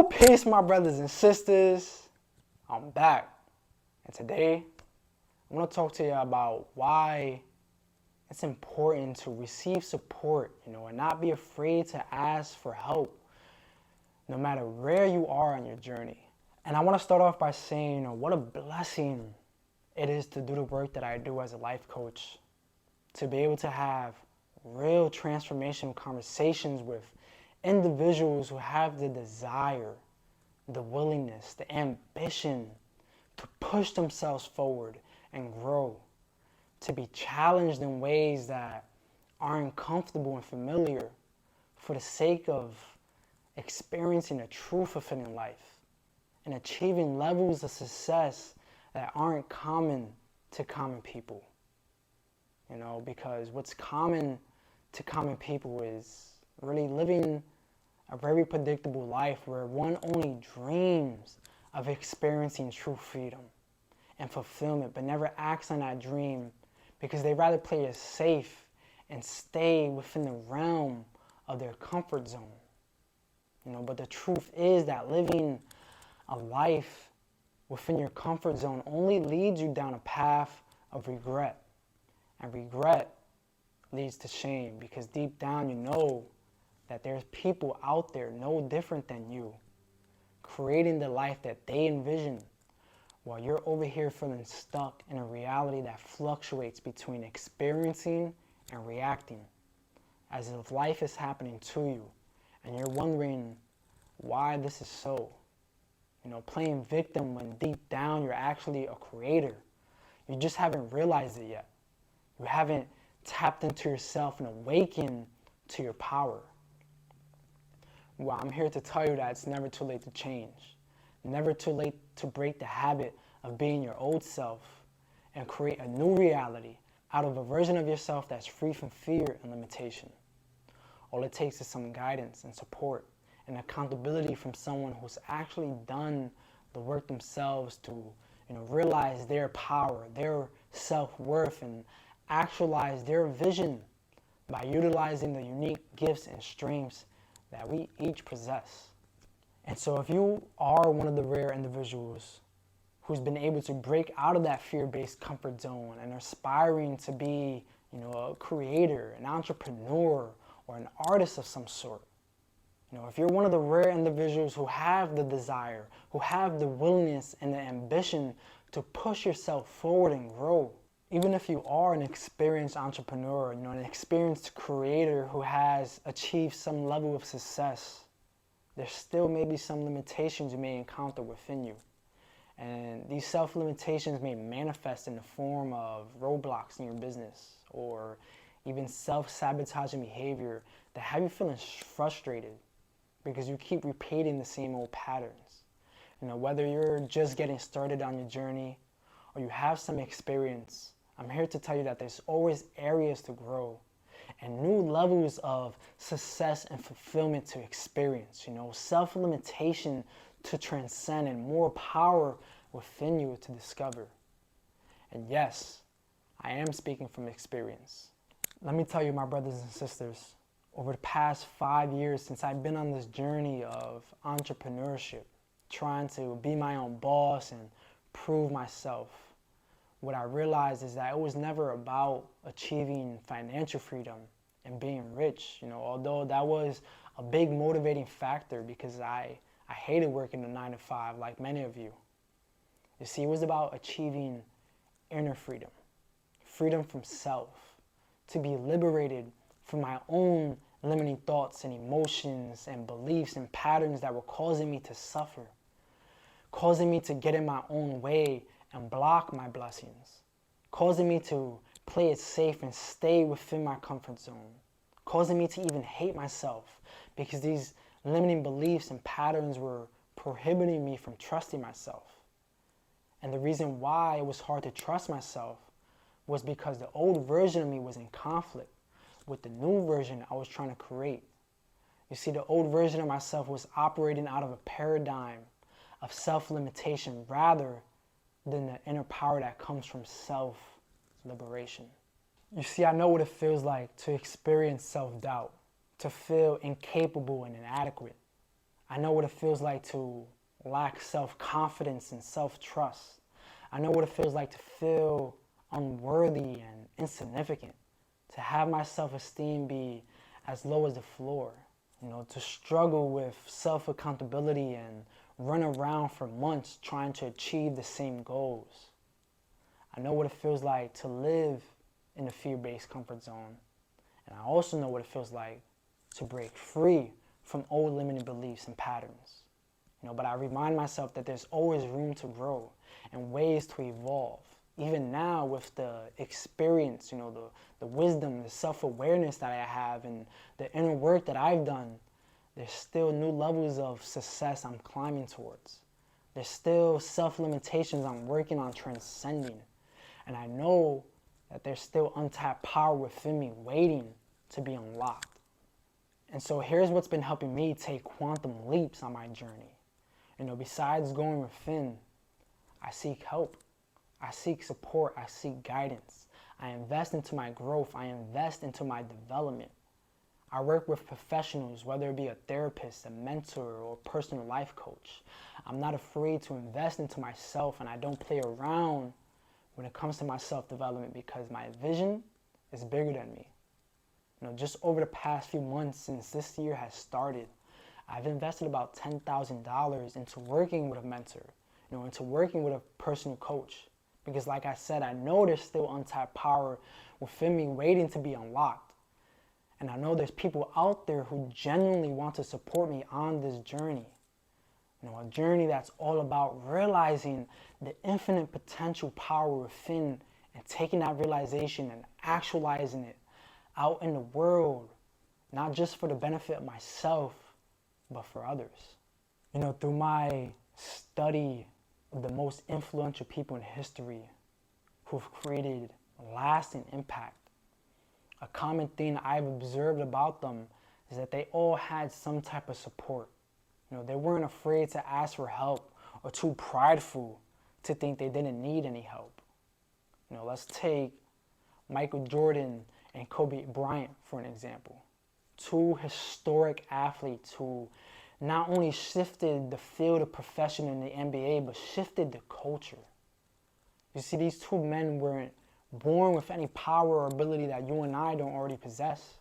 Peace, my brothers and sisters. I'm back. And today, I want to talk to you about why it's important to receive support, and not be afraid to ask for help, no matter where you are on your journey. And I want to start off by saying, what a blessing it is to do the work that I do as a life coach, to be able to have real transformational conversations with individuals who have the desire, the willingness, the ambition to push themselves forward and grow, to be challenged in ways that aren't comfortable and familiar for the sake of experiencing a true fulfilling life and achieving levels of success that aren't common to common people. Because what's common to common people is really living a very predictable life where one only dreams of experiencing true freedom and fulfillment, but never acts on that dream because they rather play it safe and stay within the realm of their comfort zone. But the truth is that living a life within your comfort zone only leads you down a path of regret. And regret leads to shame because deep down you know that there's people out there no different than you, creating the life that they envision, while you're over here feeling stuck in a reality that fluctuates between experiencing and reacting, as if life is happening to you, and you're wondering why this is so. Playing victim when deep down you're actually a creator. You just haven't realized it yet. You haven't tapped into yourself and awakened to your power. Well, I'm here to tell you that it's never too late to change. Never too late to break the habit of being your old self and create a new reality out of a version of yourself that's free from fear and limitation. All it takes is some guidance and support and accountability from someone who's actually done the work themselves to, realize their power, their self-worth, and actualize their vision by utilizing the unique gifts and strengths that we each possess. And so if you are one of the rare individuals who's been able to break out of that fear-based comfort zone and aspiring to be, a creator, an entrepreneur, or an artist of some sort, if you're one of the rare individuals who have the desire, who have the willingness and the ambition to push yourself forward and grow, even if you are an experienced entrepreneur, an experienced creator who has achieved some level of success, there still may be some limitations you may encounter within you. And these self-limitations may manifest in the form of roadblocks in your business or even self-sabotaging behavior that have you feeling frustrated because you keep repeating the same old patterns. Whether you're just getting started on your journey or you have some experience, I'm here to tell you that there's always areas to grow and new levels of success and fulfillment to experience, self-limitation to transcend and more power within you to discover. And yes, I am speaking from experience. Let me tell you, my brothers and sisters, over the past 5 years since I've been on this journey of entrepreneurship, trying to be my own boss and prove myself, what I realized is that it was never about achieving financial freedom and being rich, although that was a big motivating factor because I hated working a 9-to-5 like many of you. You see, it was about achieving inner freedom, freedom from self, to be liberated from my own limiting thoughts and emotions and beliefs and patterns that were causing me to suffer, causing me to get in my own way and block my blessings, causing me to play it safe and stay within my comfort zone, causing me to even hate myself because these limiting beliefs and patterns were prohibiting me from trusting myself. And the reason why it was hard to trust myself was because the old version of me was in conflict with the new version I was trying to create. You see, the old version of myself was operating out of a paradigm of self-limitation rather than the inner power that comes from self-liberation. You see, I know what it feels like to experience self-doubt, to feel incapable and inadequate. I know what it feels like to lack self-confidence and self-trust. I know what it feels like to feel unworthy and insignificant, to have my self-esteem be as low as the floor, to struggle with self-accountability and run around for months trying to achieve the same goals. I know what it feels like to live in a fear-based comfort zone. And I also know what it feels like to break free from old limiting beliefs and patterns. But I remind myself that there's always room to grow and ways to evolve. Even now with the experience, the wisdom, the self-awareness that I have and the inner work that I've done, there's still new levels of success I'm climbing towards. There's still self-limitations I'm working on transcending. And I know that there's still untapped power within me waiting to be unlocked. And so here's what's been helping me take quantum leaps on my journey. Besides going within, I seek help. I seek support. I seek guidance. I invest into my growth. I invest into my development. I work with professionals, whether it be a therapist, a mentor, or a personal life coach. I'm not afraid to invest into myself, and I don't play around when it comes to my self-development because my vision is bigger than me. Just over the past few months since this year has started, I've invested about $10,000 into working with a mentor, into working with a personal coach. Because like I said, I know there's still untapped power within me waiting to be unlocked. And I know there's people out there who genuinely want to support me on this journey. A journey that's all about realizing the infinite potential power within and taking that realization and actualizing it out in the world, not just for the benefit of myself, but for others. Through my study of the most influential people in history who've created lasting impact, a common theme I've observed about them is that they all had some type of support. They weren't afraid to ask for help or too prideful to think they didn't need any help. Let's take Michael Jordan and Kobe Bryant for an example. Two historic athletes who not only shifted the field of profession in the NBA, but shifted the culture. You see, these two men weren't born with any power or ability that you and I don't already possess.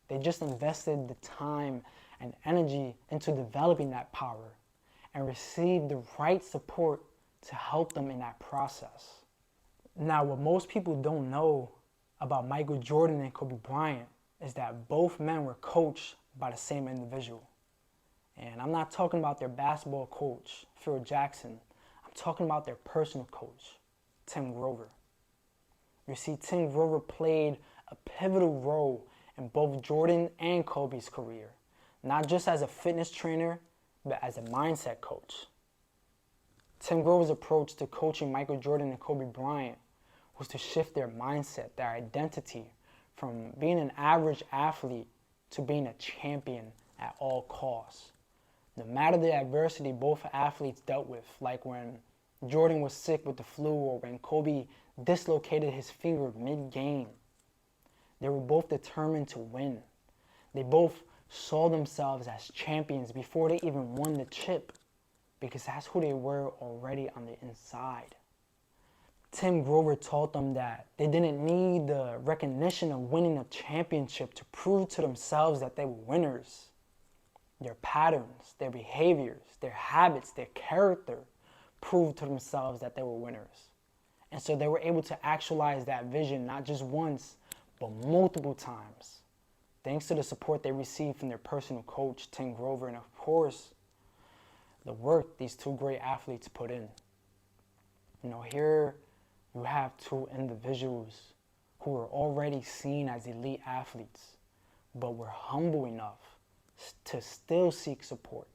They just invested the time and energy into developing that power and received the right support to help them in that process. Now, what most people don't know about Michael Jordan and Kobe Bryant is that both men were coached by the same individual. And I'm not talking about their basketball coach, Phil Jackson. I'm talking about their personal coach, Tim Grover. You see, Tim Grover played a pivotal role in both Jordan and Kobe's career, not just as a fitness trainer, but as a mindset coach. Tim Grover's approach to coaching Michael Jordan and Kobe Bryant was to shift their mindset, their identity, from being an average athlete to being a champion at all costs. No matter the adversity both athletes dealt with, like when Jordan was sick with the flu or when Kobe dislocated his finger mid-game, they were both determined to win. They both saw themselves as champions before they even won the chip, because that's who they were already on the inside. Tim Grover taught them that they didn't need the recognition of winning a championship to prove to themselves that they were winners. Their patterns, their behaviors, their habits, their character proved to themselves that they were winners. And so they were able to actualize that vision not just once, but multiple times, thanks to the support they received from their personal coach, Tim Grover, and of course, the work these two great athletes put in. Here you have two individuals who were already seen as elite athletes, but were humble enough to still seek support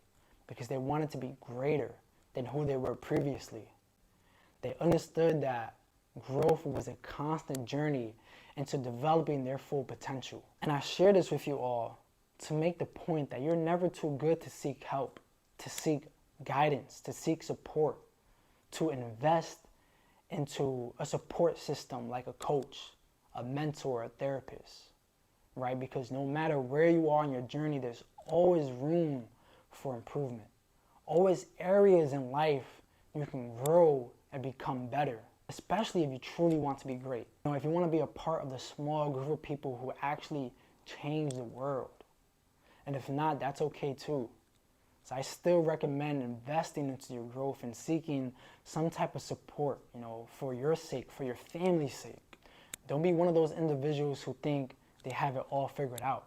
because they wanted to be greater than who they were previously. They understood that growth was a constant journey into developing their full potential. And I share this with you all to make the point that you're never too good to seek help, to seek guidance, to seek support, to invest into a support system like a coach, a mentor, a therapist, right? Because no matter where you are in your journey, there's always room for improvement. Always areas in life you can grow and become better, especially if you truly want to be great. If you want to be a part of the small group of people who actually change the world. And if not, that's okay too. So I still recommend investing into your growth and seeking some type of support, for your sake, for your family's sake. Don't be one of those individuals who think they have it all figured out.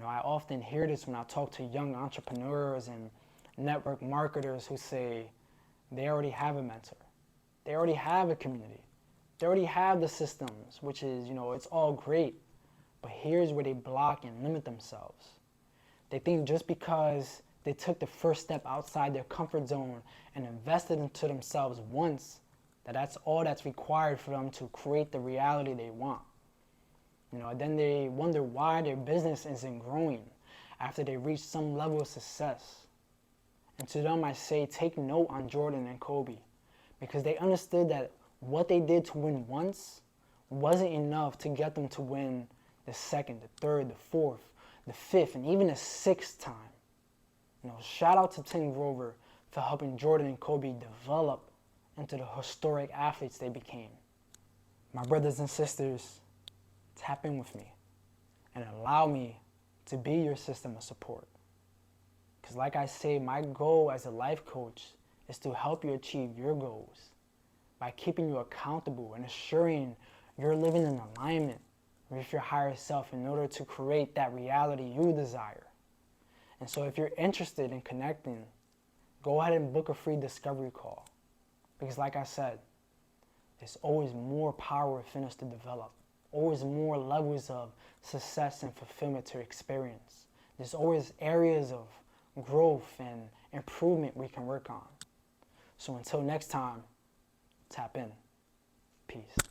I often hear this when I talk to young entrepreneurs and network marketers who say they already have a mentor. They already have a community. They already have the systems, which is, it's all great. But here's where they block and limit themselves. They think just because they took the first step outside their comfort zone and invested into themselves once, that's all that's required for them to create the reality they want. Then they wonder why their business isn't growing after they reach some level of success. And to them I say, take note on Jordan and Kobe, because they understood that what they did to win once wasn't enough to get them to win the second, the third, the fourth, the fifth, and even the sixth time. Shout out to Tim Grover for helping Jordan and Kobe develop into the historic athletes they became. My brothers and sisters, tap in with me and allow me to be your system of support. Because like I say, my goal as a life coach is to help you achieve your goals by keeping you accountable and assuring you're living in alignment with your higher self in order to create that reality you desire. And so if you're interested in connecting, go ahead and book a free discovery call. Because like I said, there's always more power within us to develop. Always more levels of success and fulfillment to experience. There's always areas of growth and improvement we can work on. So until next time, tap in. Peace.